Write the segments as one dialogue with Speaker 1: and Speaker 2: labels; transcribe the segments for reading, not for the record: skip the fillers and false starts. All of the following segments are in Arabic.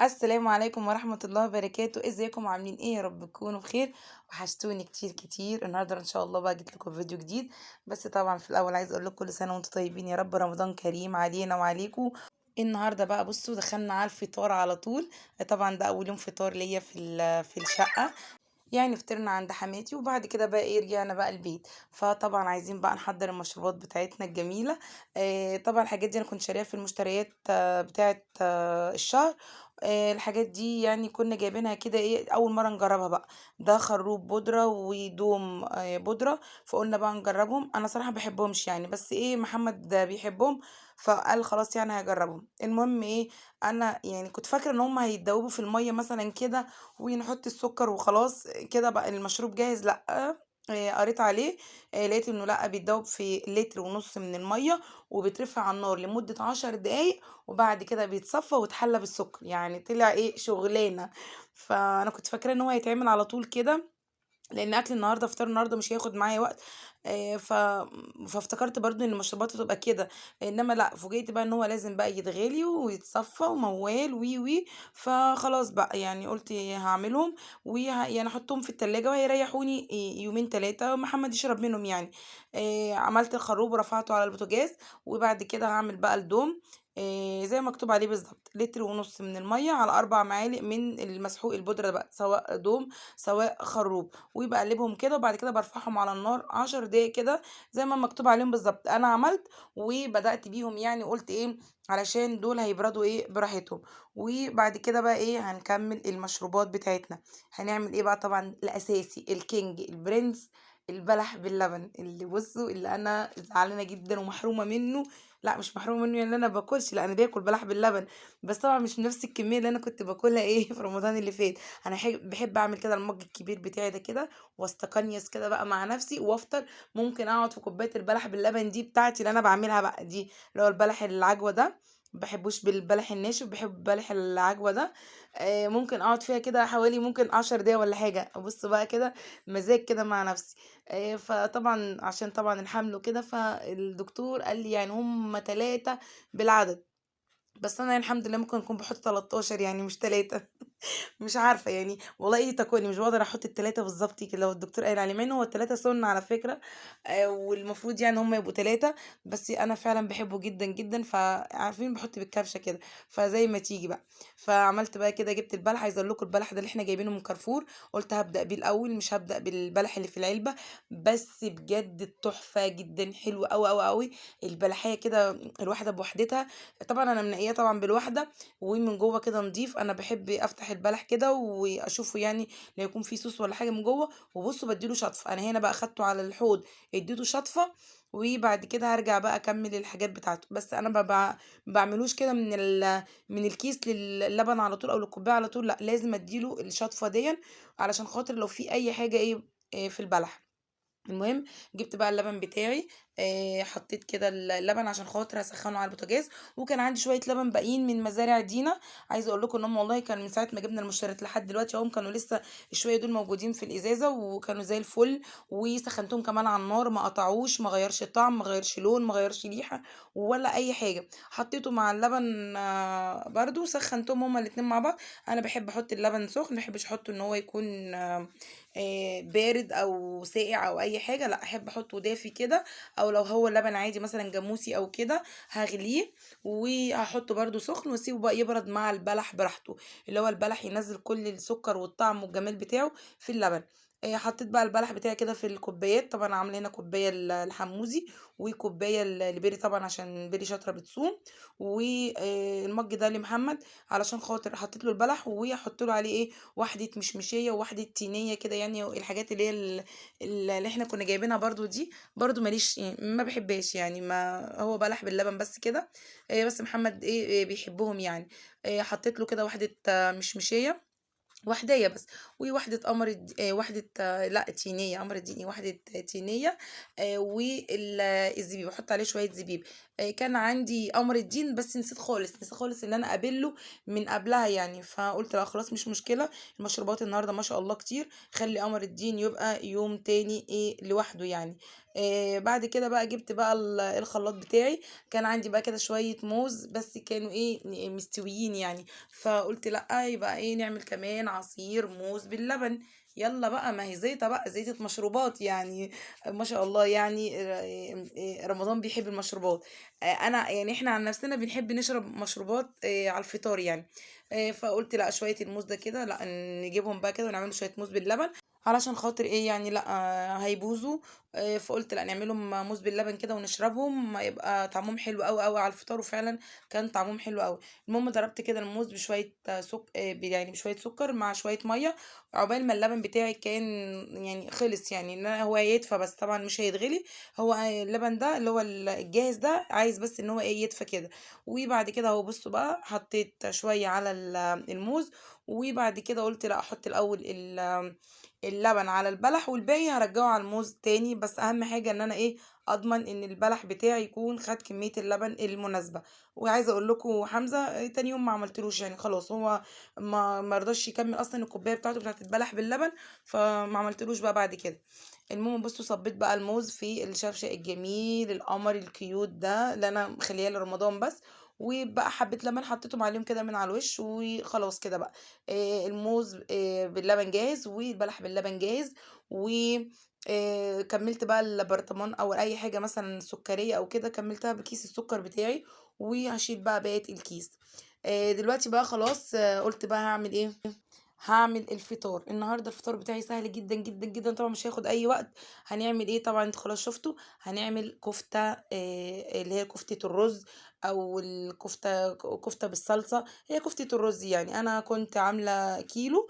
Speaker 1: السلام عليكم ورحمة الله وبركاته، ازيكم عاملين ايه؟ يا رب تكونوا بخير. وحشتوني كتير كتير. النهارده ان شاء الله بقى جيت لكم فيديو جديد. بس طبعا في الاول عايز اقول لكم كل سنة وانتم طيبين، يا رب رمضان كريم علينا وعليكم. النهارده بقى بصوا دخلنا على الفطار على طول. طبعا ده اول يوم فطار ليا في الشقة. يعني فطرنا عند حماتي وبعد كده بقى ايه رجعنا بقى البيت. فطبعا عايزين بقى نحضر المشروبات بتاعتنا الجميلة. طبعا الحاجات دي انا كنت شاريها في المشتريات بتاعت الشهر. الحاجات دي يعني كنا جايبينها كده ايه اول مرة نجربها بقى. ده خروب بودرة ودوم بودرة. فقلنا بقى نجربهم، انا صراحة بحبهمش يعني، بس ايه محمد بيحبهم. فقال خلاص يعني هجربهم. المهم ايه، انا يعني كنت فاكرة ان هم هيتدوبوا في المية مثلا كده ونحط السكر وخلاص كده بقى المشروب جاهز. لأ، قريت عليه. لقيت انه لأ، بيتدوب في لتر ونص من المية، وبيترفع على النار لمدة 10 دقايق، وبعد كده بيتصفى ويتحلى بالسكر. يعني طلع ايه شغلانة. فانا كنت فاكرة ان هو هيتعمل على طول كده، لان اكل النهارده فطار النهارده مش هياخد معايا وقت. آه، ف فافتكرت برضو ان المشروبات هتبقى كده. انما لا، فوجئت بقى ان هو لازم بقى يتغلي ويتصفى وموال وي وي. فخلاص بقى يعني قلت هعملهم يعني احطهم في التلاجة وهيريحوني يومين ثلاثة محمد يشرب منهم يعني. عملت الخروب ورفعته على البوتاجاز. وبعد كده هعمل بقى الدوم. زي ما مكتوب عليه بالظبط، لتر ونص من المية على 4 معالق من المسحوق البودرة ده بقى، سواء دوم سواء خروب. وبقلبهم كده وبعد كده بارفعهم على النار 10 دقايق كده، زي ما مكتوب عليهم بالظبط. انا عملت وبدأت بيهم يعني، قلت ايه علشان دول هيبردوا ايه براحتهم. وبعد كده بقى ايه هنكمل المشروبات بتاعتنا. هنعمل ايه بقى؟ طبعا الاساسي الكينج البرنس، البلح باللبن، اللي بصوا اللي انا زعلانه جدا ومحرومه منه. لا مش محرومه منه يعني انا باكلش، لا انا باكل بلح باللبن، بس طبعا مش نفس الكميه اللي انا كنت باكلها ايه في رمضان اللي فات. انا بحب اعمل كده المج الكبير بتاعي ده كده، واستقنيس كده بقى مع نفسي وافطر. ممكن اقعد في كوبايه البلح باللبن دي بتاعتي اللي انا بعملها بقى دي، اللي هو البلح العجوه ده. بحبوش بالبلح الناشف، بحب بلح العجوه ده. ممكن اقعد فيها كده حوالي ممكن 10 دقايق ولا حاجه، ابص بقى كده مزاج كده مع نفسي. فطبعا عشان طبعا الحمل وكده، فالدكتور قال لي يعني هم 3 بالعدد. بس انا يعني الحمد لله ممكن اكون بحط 13 يعني مش 3. مش عارفة يعني والله إيه تكوني مش باقدر أحط ال3 بالضبط كده لو الدكتور قايل عليه، مع إن هو ال3 سُنّة على فكرة. والمفروض يعني هُم يبقوا 3. بس أنا فعلًا باحبه جدًا، جدًا، فعارفين باحط بالكبشة كده، فزي ما تيجي بقى. فعملت بقى كده، جبت البلح، عايزة أقول لكم البلح ده اللي إحنا جايبينه من كارفور. قُلت هابدأ بيه الأول، مش هابدأ بالبلح اللي في العلبة. بس بجد تحفة جدًا، حلو أوي، أوي، أوي. البلحية كده الواحدة بوحدتها. طبعًا أنا منقياه طبعًا بالواحدة، ومن جوّه كده نضيف. أنا باحب أفتح البلح كده وأشوفه يعني لا يكون فيه صوص ولا حاجة من جوّه. وبُصّوا بادّي له شطفة، أنا هنا بقى أخدته على الحوض ادّيته شطفة. وبعد كده هارجع بقى أكمّل الحاجات بتاعته. بس أنا ما باعملوش كده من الكيس للبن على طول أو للكوباية على طول، لأ لازم أدّي له الشطفة ديًّا، علشان خاطر لو في أي حاجة إيه في البلح. المهم جِبت بقى اللبن بتاعي. حطيت كده اللبن عشان خاطر هاسخّنه على البوتاجاز. وكان عندي شوية لبن باقيين من مزارع دينا. عايزة أقول لكم إن هُم والله كانوا من ساعة ما جبنا المشتريات لحد دلوقتي أهُم كانوا لسه الشوية دول موجودين في الإزازة وكانوا زي الفل. وسخّنتهم كمان على النار، ما قطعوش، ما غيّرش طعم، ما غيّرش لون، ما غيّرش ريحة ولا أي حاجة. حطيته مع اللبن برضه وسخّنتهم هُم الاتنين مع بعض. أنا باحب أحط اللبن سخن، ما باحبش أحطه إن هو يكون بارد أو ساقع أو أي حاجة، لأ أحب أحطه دافي كده. أو لو هو لبن عادي مثلًا جاموسي أو كده هاغليه، وهاحطه برضه سخن واسيبه بقى يبرد مع البلح براحته، اللي هو البلح ينزّل كل السكر والطعم والجمال بتاعه في اللبن. حطيت بقى البلح بتاعي كده في الكوبايات. طبعًا عاملة هنا كوباية الحموزي، وكوباية لبيري طبعًا عشان بيري شاطرة بتصوم. المَج ده لمحمد علشان خاطر حطيت له البلح، وهاحط له عليه إيه، واحدة مشمشية وواحدة تينية كده يعني، الحاجات اللي هي اللي إحنا كنا جايبينها برضه دي. برضه ماليش يعني ما باحبهاش يعني، ما هو بلح باللبن بس كده. بس محمد إيه بيحبهم يعني. حطيت له كده واحدة مشمشية وحداية بس. وواحدة قمر واحدة لأ تينية، قمر الدين إيه، واحدة تينية. الزبيب، باحط عليه شوية زبيب. كان عندي قمر الدين بس نسيت خالص، نسيت خالص إن أنا أبِلّه من قبلها يعني. فقُلت لأ خلاص مش مشكلة، المشروبات النهارده ما شاء الله كتير، خلّي قمر الدين يبقى يوم تاني إيه لوحده يعني. بعد كده بقى جبت بقى الخلاط بتاعي، كان عندي بقى كده شوية موز بس كانوا ايه مستويين يعني، فقلت لأ يبقى ايه نعمل كمان عصير موز باللبن. يلا بقى، ما هي زيطة بقى، زيطة مشروبات يعني. ما شاء الله يعني. رمضان بيحب المشروبات. انا يعني احنا عن نفسنا بنحب نشرب مشروبات على الفطار يعني. فقلت لا شوية الموز ده كده لا، نجيبهم بقى كده ونعمل شوية موز باللبن علشان خاطر ايه يعني لا هيبوظوا. فقلت لا نعملهم موز باللبن كده ونشربهم، يبقى طعمهم حلو قوي قوي على الفطار، وفعلا كان طعمهم حلو قوي. المهم ضربت كده الموز بشويه يعني بشويه سكر مع شويه ميه، عقبال ما اللبن بتاعي كان يعني خلص، يعني ان هو يدفى بس طبعا مش هيتغلي. هو اللبن ده اللي هو الجاهز ده عايز بس ان هو ايه يدفى كده. وبعد كده اهو بصوا بقى حطيت شويه على الموز، وبعد كده قلت لا احط الاول اللبن على البلح، والباقي هرجعه على الموز تاني، بس اهم حاجة ان انا ايه اضمن ان البلح بتاعي يكون خد كمية اللبن المناسبة. وعايزة اقول لكم حمزة تاني يوم ما عملتلوش يعني، خلاص هو ما رضاش يكمل اصلا الكوباية بتاعته بتاعت البلح باللبن، فما عملتلوش بقى بعد كده. المهم بصوا صبيت بقى الموز في الشفشق الجميل القمر الكيوت ده اللي انا مخليه لرمضان بس، وبقى حبة لبن حطيتهم عليهم كده من على الوش وخلاص كده بقى. الموز باللبن جاهز، والبلح باللبن جاهز، و كملت بقى البرطمان او اي حاجه مثلا سكريه او كده كملتها بكيس السكر بتاعي، وهشيل بقى بقيه الكيس. دلوقتي بقى خلاص قلت بقى هعمل ايه. هعمل الفطار النهارده. الفطار بتاعي سهل جدا جدا جدا، طبعا مش هياخد اي وقت. هنعمل ايه؟ طبعا انت خلاص شفتوا. هنعمل كفته اللي هي كفته الرز، او الكفته كفته بالصلصه. هي كفته الرز يعني، انا كنت عامله كيلو.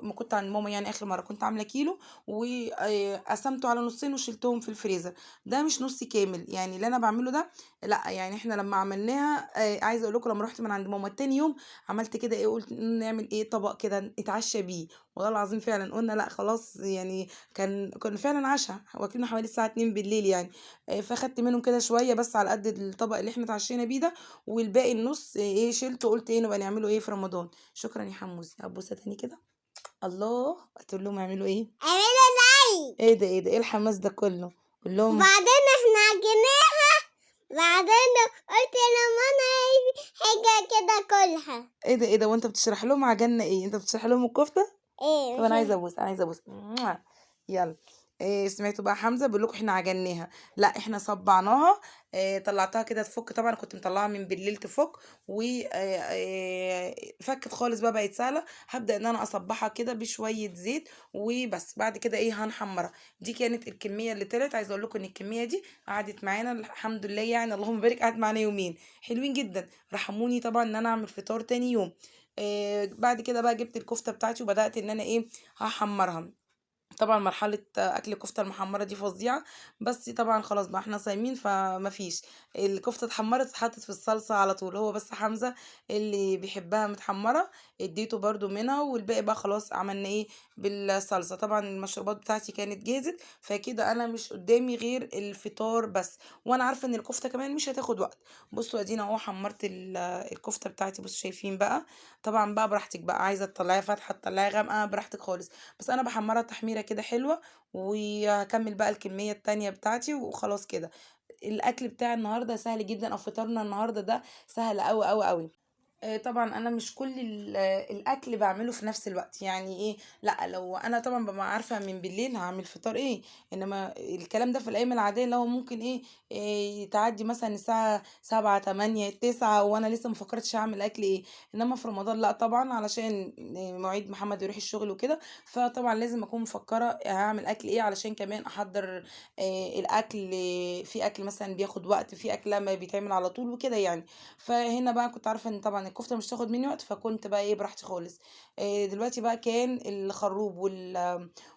Speaker 1: ما كنت عند ماما يعني اخر مره كنت عامله كيلو، وقسمته على نصين وشلتهم في الفريزر. ده مش نص كامل يعني اللي انا بعمله ده. لا يعني احنا لما عملناها عايزه اقول لكم لما رحت من عند ماما تاني يوم عملت كده ايه، قلت نعمل ايه طبق كده نتعشى بيه. والله العظيم فعلا قلنا لا خلاص يعني. كان فعلا عشاء واكلنا حوالي الساعه 2 بالليل يعني. فاخدت منهم كده شويه بس على قد الطبق اللي احنا اتعشينا بيه ده، والباقي النص ايه شلته، قلت ايه نبقى نعمله ايه في رمضان. شكرا يا حموزي. هبوسه تاني كده. الله، هتقول لهم يعملوا ايه؟ اعملوا زي ايه ده، ايه ده، ايه الحماس ده كله؟ قول لهم. وبعدين احنا عجناها، بعدين قلت لماما حاجة كده كلها. ايه ده، ايه ده، وانت بتشرح لهم عجنا ايه؟ انت بتشرح لهم الكفته؟
Speaker 2: ايه
Speaker 1: طب
Speaker 2: مش
Speaker 1: انا عايزه ابوس، انا عايزه ابوس. يلا. إيه سمعتوا بقى حمزه بيقول لكم احنا عجناها؟ لا احنا صبعناها. إيه طلعتها كده تفك، طبعا كنت مطلعها من بالليل تفك، و فكت خالص بقى بقت سهله. هبدا ان انا اصبحها كده بشويه زيت وبس. بعد كده ايه هنحمرها. دي كانت الكميه اللي طلعت. عايزه اقول لكم ان الكميه دي قعدت معانا الحمد لله يعني، اللهم بارك، قعدت معانا يومين حلوين جدا. رحموني طبعا ان انا اعمل فطار تاني يوم. بعد كده بقى جبت الكفتة بتاعتي وبدأت ان انا ايه هحمرها. طبعا مرحلة أكل الكفتة المحمرة دي فظيعة. بس طبعا خلاص بقى احنا صايمين فما فيش. الكفتة اتحمرت اتحطت في الصلصة على طول. هو بس حمزة اللي بيحبها متحمرة اديته برضو منها، والباقي بقى خلاص عملنا ايه بالصلصة. طبعا المشروبات بتاعتي كانت جاهزة، فكده انا مش قدامي غير الفطار بس. وانا عارفة ان الكفتة كمان مش هتاخد وقت. بصوا ادينا اهو حمرت الكفتة بتاعتي. بصوا شايفين بقى. طبعا بقى براحتك بقى، عايزة تطلعيها فاتحة تطلعيها غامقة براحتك خالص. بس انا بحمرها تحميرة كده حلوة. وهكمل بقى الكمية التانية بتاعتي وخلاص كده. الاكل بتاع النهاردة سهل جدا، او فطارنا النهاردة ده سهل اوي اوي اوي. طبعا انا مش كل الاكل بعمله في نفس الوقت يعني ايه. لا لو انا طبعا ببقى عارفه من بالليل هعمل فطار ايه. انما الكلام ده في الايام العاديه اللي هو ممكن إيه تعدي مثلا الساعه 7 8 9 وانا لسه مفكرتش هعمل اكل ايه. انما في رمضان لا طبعا علشان مواعيد محمد يروح الشغل وكده، فطبعا لازم اكون مفكره هعمل اكل ايه علشان كمان احضر الاكل. في اكل مثلا بياخد وقت، في اكل لما بيتعمل على طول وكده يعني. فهنا بقى كنت عارفة ان طبعا الكفتة مش هتاخد مني وقت، فكنت بقى ايه براحتي خالص. دلوقتي بقى كان الخروب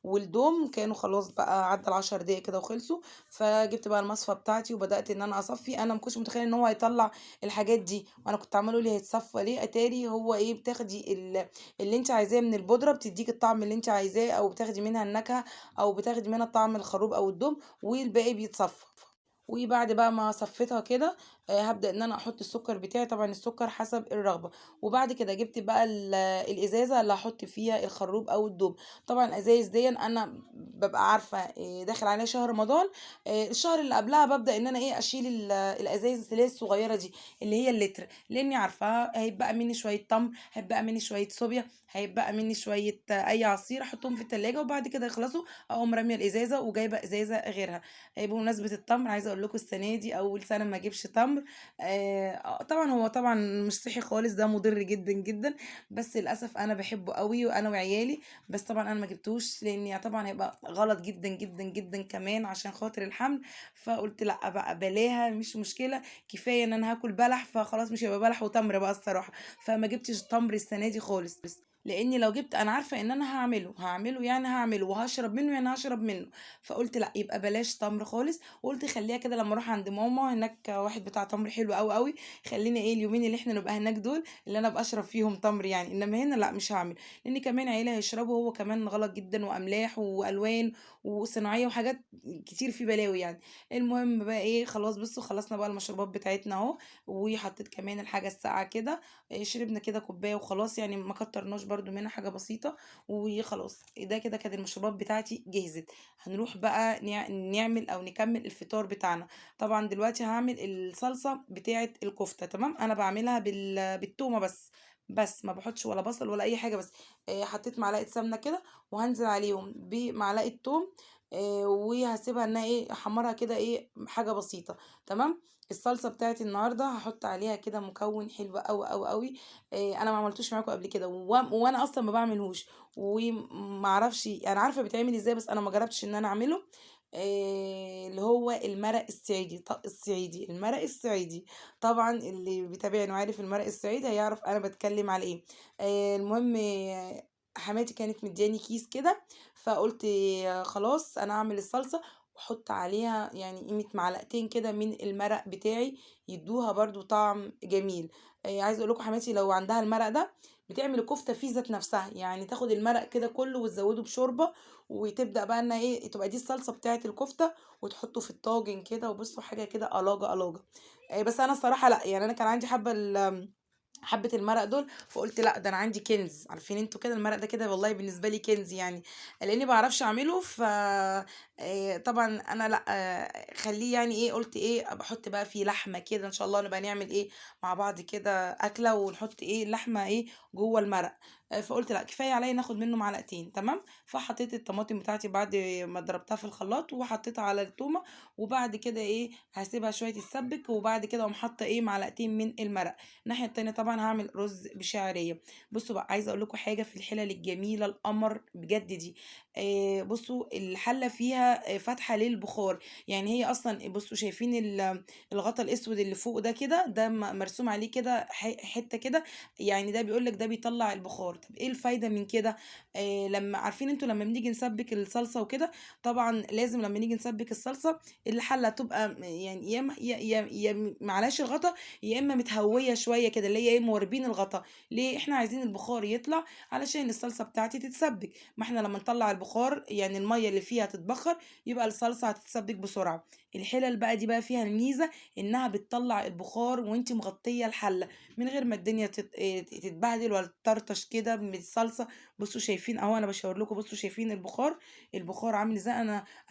Speaker 1: والدوم كانوا خلاص بقى عدى ال10 دقايق كده وخلصوا. فجبت بقى المصفى بتاعتي وبدأت ان انا اصفي. انا ما كنتش متخيله ان هو هيطلع الحاجات دي، وانا كنت عماله لي هيتصفى ليه. اتاري هو ايه بتاخدي اللي انت عايزاه من البودره بتديك الطعم اللي انت عايزاه، او بتاخدي منها النكهه، او بتاخدي منها طعم الخروب او الدوم، والباقي بيتصفى. وبعد بقى ما صفيتها كده هابدأ إن أنا أحط السكر بتاعي، طبعًا السكر حسب الرغبة. وبعد كده جبت بقى الإزازة اللي هاحط فيها الخروب أو الدوب. طبعًا الأزايز ديًّا أنا بابقى عارفة داخل عليها شهر رمضان. الشهر اللي قبلها بابدأ إن أنا أشيل الأزايز اللي هي الصغيرة دي، اللي هي اللتر، لإني عارفاها هيتبقى مني شوية تمر، هيتبقى مني شوية صوبيا، هيتبقى مني شوية أي عصير أحطهم في التلاجة، وبعد كده يخلصوا أقوم رامية الإزازة وجايبة إزازة غيرها. بمناسبة التمر عايزة أقول لكم السنة دي أول سنة ما أجيبش تمر. طبعًا هو طبعًا مش صحّي خالص، ده مُضر جدًا، جدًا، بس للأسف أنا باحبه أوي وأنا وعيالي. بس طبعًا أنا ما جبتوش لإن طبعًا هيبقى غلط جدًا، جدًا، جدًا كمان عشان خاطر الحمل. فقُلت لأ بقى بلاها مش مشكلة، كفاية إن أنا هاكل بلح، فخلاص مش هيبقى بلح وتمر بقى الصراحة. فما جبتش تمر السنة دي خالص، لإني لو جبت أنا عارفة إن أنا هاعمله يعني هاعمله وهاشرب منه يعني هاشرب منه. فقُلت لأ يبقى بلاش تمر خالص. وقُلت خلّيها كده لمّا أروح عند ماما هناك واحد بتاع تمر حلو أوي، أوي. خلّينا اليومين اللي إحنا نبقى هناك دول اللي أنا أبقى أشرب فيهم تمر يعني، إنما هنا لأ مش هاعمل. لإن كمان عيالي هيشربوا هو كمان غلط جدًا وأملاح وألوان وصناعية وحاجات كتير فيه بلاوي يعني. المهم بقى خلاص بُصّوا خلّصنا بقى المشروبات بتاعتنا أهو. وحطيت كمان الحاجة الساقعة كده. شربنا كده كوباية وخلاص يعني ما كترناش برضه منها حاجة بسيطة. وخلاص ده كده كانت المشروبات بتاعتي جهزت. هنروح بقى نعمل أو نكمل الفطار بتاعنا. طبعًا دلوقتي هاعمل الصلصة بتاعة الكفتة تمام. أنا باعملها بالتومة بس. بس ما باحطش ولا بصل ولا أي حاجة بس. حطيت معلقة سمنة كده وهانزل عليهم بمعلقة توم. وهاسيبها إنها أحمّرها كده حاجة بسيطة تمام. الصلصة بتاعتي النهارده هاحط عليها كده مكون حلو أوي، أوي، أوي. أنا ما عملتوش معاكم قبل كده وأنا أصلًا ما باعملهوش. وما أعرفش أنا عارفة بيتعمل إزاي بس أنا ما جربتش إن أنا أعمله. اللي هو المرق الصعيدي، المرق الصعيدي. طبعًا اللي بيتابعني وعارف المرق الصعيدي هيعرف أنا باتكلم على إيه. المهم حماتي كانت مدياني كيس كده. فقُلت خلاص أنا هاعمل الصلصة وأحط عليها يعني قيمة معلقتين كده من المرق بتاعي، يدّوها برضه طعم جميل. عايزة أقول لكم حماتي لو عندها المرق ده بتعمل الكفتة فيه ذات نفسها، يعني تاخد المرق كده كله وتزوّده بشوربة. وتبدأ بقى إنها تبقى دي الصلصة بتاعة الكفتة وتحطه في الطاجن كده وبُصّوا حاجة كده ألاجة، ألاجة. بس أنا الصراحة لأ، يعني أنا كان عندي حبة المرق دول. فقُلت لأ، ده أنا عندي كنز، عارفين أنتم كده المرق ده كده والله بالنسبة لي كنز يعني. لإني ما باعرفش أعمله طبعًا أنا لأ. خلّيه يعني قُلت أبقى أحط بقى فيه لحمة كده إن شاء الله نبقى نعمل مع بعض كده أكلة ونحط اللحمة جوّه المرق. فقُلت لأ، كفاية عليّا ناخد منه معلقتين تمام. فحطيت الطماطم بتاعتي بعد ما ضربتها في الخلاط وحطيتها على التومة. وبعد كده هاسيبها شوية تتسبِّك وبعد كده أقوم حاطة معلقتين من المرق. الناحية التانية طبعًا هاعمل رز بشعرية. بُصّوا بقى عايزة أقول لكم حاجة في الحِلَل الجميلة القمر بجد دي. بُصّوا الحلة فيها فاتحة للبخار. يعني هي أصلًا بُصّوا شايفين الغطا الأسود اللي فوق ده كده، ده مرسوم عليه كده حتّة كده. يعني ده بيقول لك ده بيطلّع البخار. طَب إيه الفايدة من كده؟ لمّا عارفين أنتم لمّا بنيجي نسبِّك الصلصة وكده. طبعًا لازم لمّا نيجي نسبِّك الصلصة الحلة تبقى يعني يا إما يا ما عليهاش الغطا، يا إما متهوية شوية كده اللي هي مواربين الغطا. ليه؟ إحنا عايزين البخار يطلع علشان الصلصة بتاعتي تتسبِّك. ما إحنا لمّا نطلّع البخار يعني المَيّة اللي فيها تتبخّر يبقى الصلصة هتتسبِّك بسرعة. الحِلَل بقى دي بقى فيها الميزة إنها بتطلّع البخار وأنتِ مغطية الحلة، من غير ما الدنيا تتبهدل ولا تطرطش كده من الصلصة. بُصّوا شايفين أهو أنا باشاور لكم بُصّوا شايفين البخار عامل إزاي.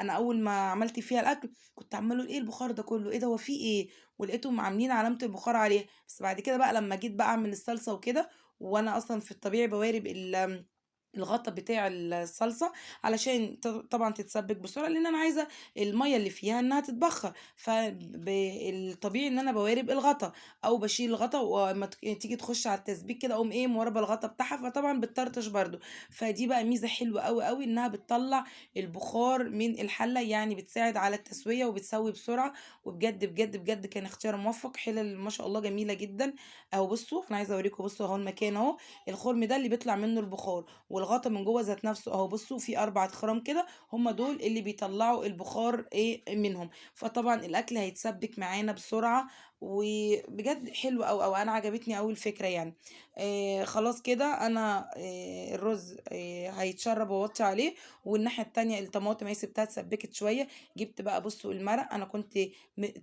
Speaker 1: أنا أول ما عملت فيها الأكل كنت عمّالة أقول إيه البخار ده كلّه، إيه ده هو في إيه؟ ولقيتهم عاملين علامة البخار عليها. بس بعد كده بقى لمّا جيت بقى أعمل الصلصة وكده. وأنا أصلًا في الطبيعي باوارب الغطا بتاع الصلصة علشان طبعًا تتسبِّك بسرعة، لإن أنا عايزة المَيّة اللي فيها إنها تتبخّر. الطبيعي إن أنا باوارب الغطا أو باشيل الغطا وأمّا تيجي تخش على التسبيك كده أقوم مواربة الغطا بتاعها، فطبعًا بتطرطش برضه. فدي بقى ميزة حلوة أوي، أوي إنها بتطلّع البخار من الحلة، يعني بتساعد على التسوية وبتسوي بسرعة. وبجد، بجد، بجد كان اختيار موفّق. حِلَل ما شاء الله جميلة جدًا. أهو بُصّوا أنا عايزة أوريكم بُصّوا أهو المكان أهو. الخرم ده اللي بيطلع منه البخار. والغطا من جوّه ذات نفسه أهو بُصّوا في 4 خرام كده. هم دول اللي بيطلّعوا البخار منهم. فطبعًا الأكل هيتسبِّك معانا بسرعة. وبجد حلو أوي أنا عجبتني أوي الفكرة يعني. خلاص كده أنا الرز هيتشرب واوطي عليه، والناحية التانية الطماطم هي سبتها اتسبكت شوية. جبت بقى بصوا المرق، أنا كنت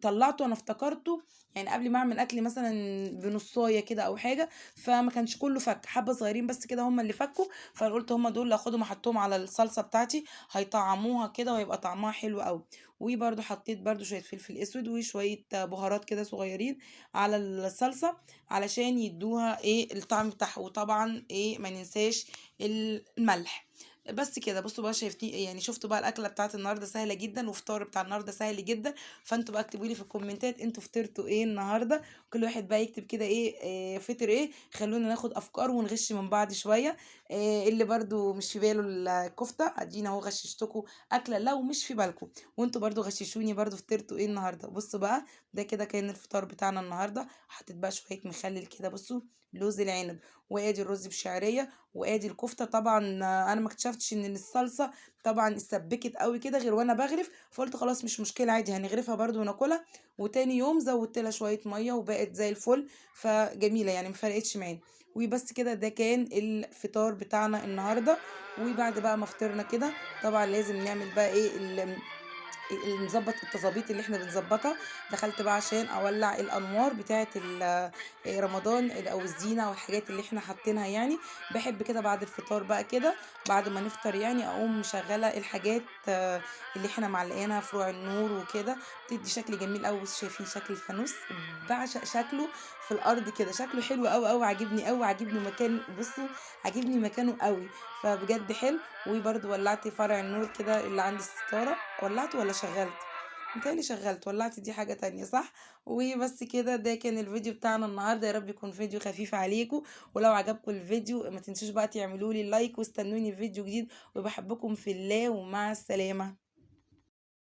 Speaker 1: طلعته، أنا افتكرته يعني قبل ما أعمل أكلي مثلا بنصاية كده أو حاجة، فما كانش كله فك، حبة صغيرين بس كده هما اللي فكوا. فأنا قلت هما دول اللي هاخدهم أحطهم على الصلصة بتاعتي، هيطعموها كده وهيبقى طعمها حلو أوي. وبرده حطيت برده شوية فلفل اسود وشوية بهارات كده صغيرين على الصلصة، علشان يدوها ايه الطعم بتاعها. وطبعا ايه ما ننساش الملح. بس كده بصوا بقى، شايفتي يعني شفتوا بقى الاكله بتاعت النهارده سهله جدا، والفطار بتاع النهارده سهل جدا. فانتوا بقى اكتبوا لي في الكومنتات انتوا فطرتوا ايه النهارده. كل واحد بقى يكتب كده ايه فطر ايه. خلونا ناخد افكار ونغش من بعض شويه. اللي برضو مش في باله الكفته، ادينا اهو غششتكم اكله لو مش في بالكم. وانتوا برضو غششوني برضو فطرتوا ايه النهارده. بصوا بقى، ده كده كان الفطار بتاعنا النهارده. حطيت بقى شويه مخلل كده بصوا، لوز العنب، وادي الرز بشعريه، وادي الكفته. طبعا انا ما اكتشفتش ان الصلصه طبعا اتسبكت قوي كده غير وانا بغرف، فقلت خلاص مش مشكله عادي هنغرفها برضو وناكلها. وتاني يوم زودت لها شويه ميه وبقت زي الفل، فجميله يعني مفرقتش معانا. وبس كده ده كان الفطار بتاعنا النهارده. وبعد بقى ما فطرنا كده، طبعا لازم نعمل بقى ايه نظبط التظابيط اللي احنا بنظبطها. دخلت بقى عشان اولع الانوار بتاعه رمضان او الزينه او الحاجات اللي احنا حاطينها يعني. بحب كده بعد الفطار بقى كده، بعد ما نفطر يعني، اقوم مشغله الحاجات اللي احنا معلقينها، فروع النور وكده، بتدي شكل جميل قوي. بصوا شايفين شكل الفانوس؟ بعشق شكله في الارض كده، شكله حلو قوي قوي، عاجبني قوي، عاجبني مكان. بصوا عاجبني مكانه قوي، فبجد حلو. وبرضو ولعت فرع النور كده اللي عند الستارة. ولعت ولا شغلت؟ متهيألي شغلت. ولعت دي حاجة تانية صح. وبس كده ده كان الفيديو بتاعنا النهاردة، يا رب يكون فيديو خفيف عليكم. ولو عجبكم الفيديو ما تنسوش بقى تعملوا لي لايك، واستنوني في فيديو جديد. وبحبكم في الله، ومع السلامة.